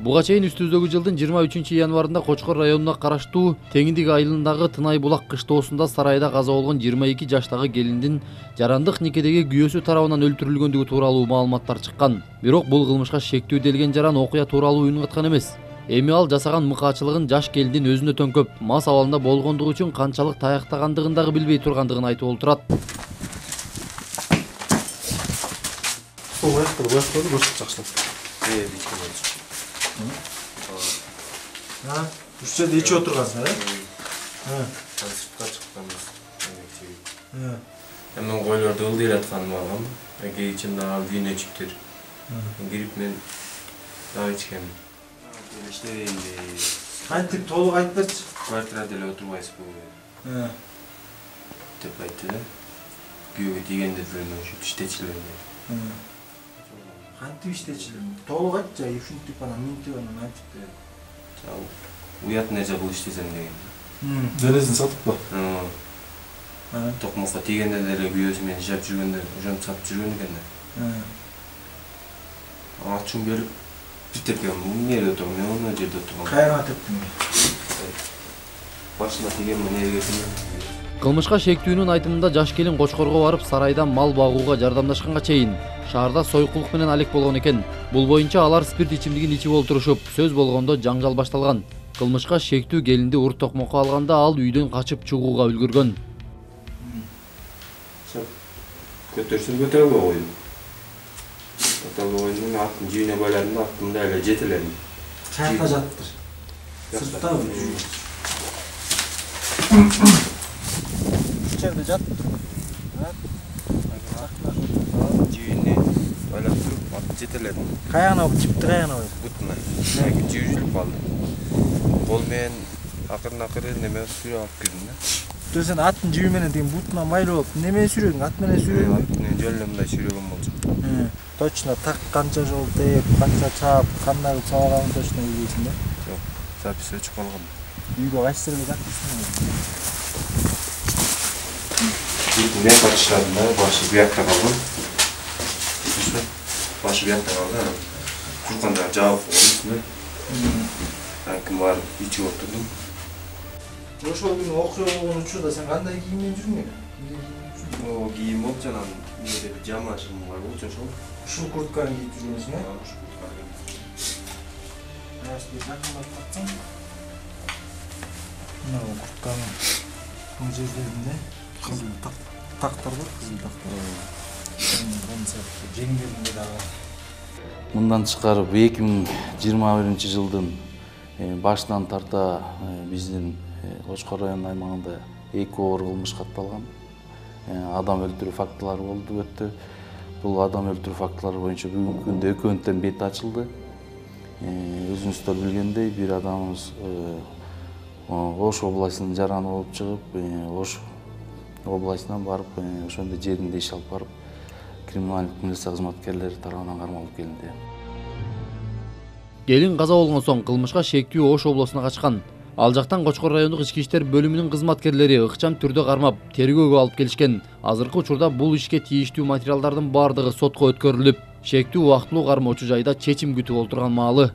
Буга чейин үстүбүздөгү жылдын 23 январында Кочкор районуна караштуу Теңиндик айылындагы Тынай булак кыштоосунда сарайда каза болгон 22 жаштагы келиндин жарандык никедеги күйөөсү тарабынан өлтүрүлгөндүгү тууралуу маалыматтар чыккан. Бирок бул кылмышка шектүү делген жаран окуя тууралуу үн каткан эмес. Эми ал жасаган мыкаачылыгын жаш келиндин өзүнө төңкөп, мас абалында болгондугу үчүн канчалык таяктагандыгын дагы билбей тургандыгын айтып олтурат. Үч жерде ичип отургансың, Сыртка чыкканбыз. Мен койлорду ылдый атканым алгам. Эге ичимде ал күйүнө чиптир. Кирип мен дагы ичкем. Кантип толук айтып берчи. Квартирада деле отурбайсызбы деп айтты да. Күйөөгө тийгенде деле ушинтип иштечилер. Кантип иштечилер? Толук айтчы, ушинтип анан минтип анан айтып бер. Уят нерсе кылып иштесем деген. Денесин сатыппы? Токмокко тийгенде деле күйөөсү менен жап жүргөндө ошентип сатып жүргөн экен да. Ачым келип бир тепкем эмне отурган, мен оно жерде отургам. Кайраға тептиң? Башына тийген мен элге тийген. Кылмышка шектүүнүн айтымында жаш келин Кочкорго барып сарайда мал багууга жардамдашканга чейин шаарда сойкулук менен алек болгон экен. Бул боюнча алар спирт ичимдигин ичип олтурушуп, сөз болгондо жаңжал башталган. Кылмышка шектүү келинди ур токмокко алганда ал үйдөн качып чыгууга үлгүргөн. Көтөрсөң көтөрбөй койдум. Көтөрбөй койдум, аттын жүйүнө байладым да, аттымда эле жетеледим. Каякта жаттыр? Сырттабы? Үч жерде жаттыр? Жүйүнө байлап туруп, атты жетеледим. Каягына жипти каягына койдуң? Бутуна. Жүйүлүп калды. Кол менен акырын неме сүйрөп алып кирдим да. Сен аттын жүйү менен деген бутуна майлап алып неме сүйрөдүң? Ат менен сүйрөдүң? Ат менен жөн эле мындай сүйрөгөн болчу. Точно так канча жол тээп, канча чаап, кандай кылып чабаганын точно билбейсиң да? Жок, запись өчүп калган. Үйгө кайсы жерге жаттырсың? Мен качышладым да, башы буякта калган. Башы буякта калган. Жукканда жаап койдум. Ким барып ичип отурдум. Ошол күнү окуя болгон учурда сен кандай кийиммен жүрүң эле? Кийим болчу анан эмне жамашым бар болчу ошол. Ушул куртканы кийип жүргөнсүң, э? Ушул куртканы. Аяшты жакындап катсаң. Мына куртканы мына жерлеринде кызыл тактар бар, кызыл тактар. Жеңдеринде дагы. Мындан тышкары 2021 жылдын башынан тарта биздин Кочкор районунун аймагында 2 оор кылмыш катталган. Адам өлтүрүү фактылары болду өттү. Бул адам өлтүрүү фактылары боюнча бүгүнкү күндө экөөнтөн бет ачылды. Өзүңүздөр билгендей, бир адамыбыз Ош областынын жараны болуп чыгып, Ош областынан барып, ошондой жеринде иш алып барып, криминалдык милиция кызматкерлери тарабынан кармалып келинди. Келин каза болгон соң кылмышка шектүү Ош облусуна качкан. Ал жактан Кочкор райондук ички иштер бөлүмүнүн кызматкерлери ыкчам түрдө кармап, тергөөгө алып келишкен. Азыркы учурда бул ишке тийиштүү материалдардын бардыгы сотко өткөрүлүп, шектүү убактылуу кармоочу жайда чечим күтүп олтурган маалы.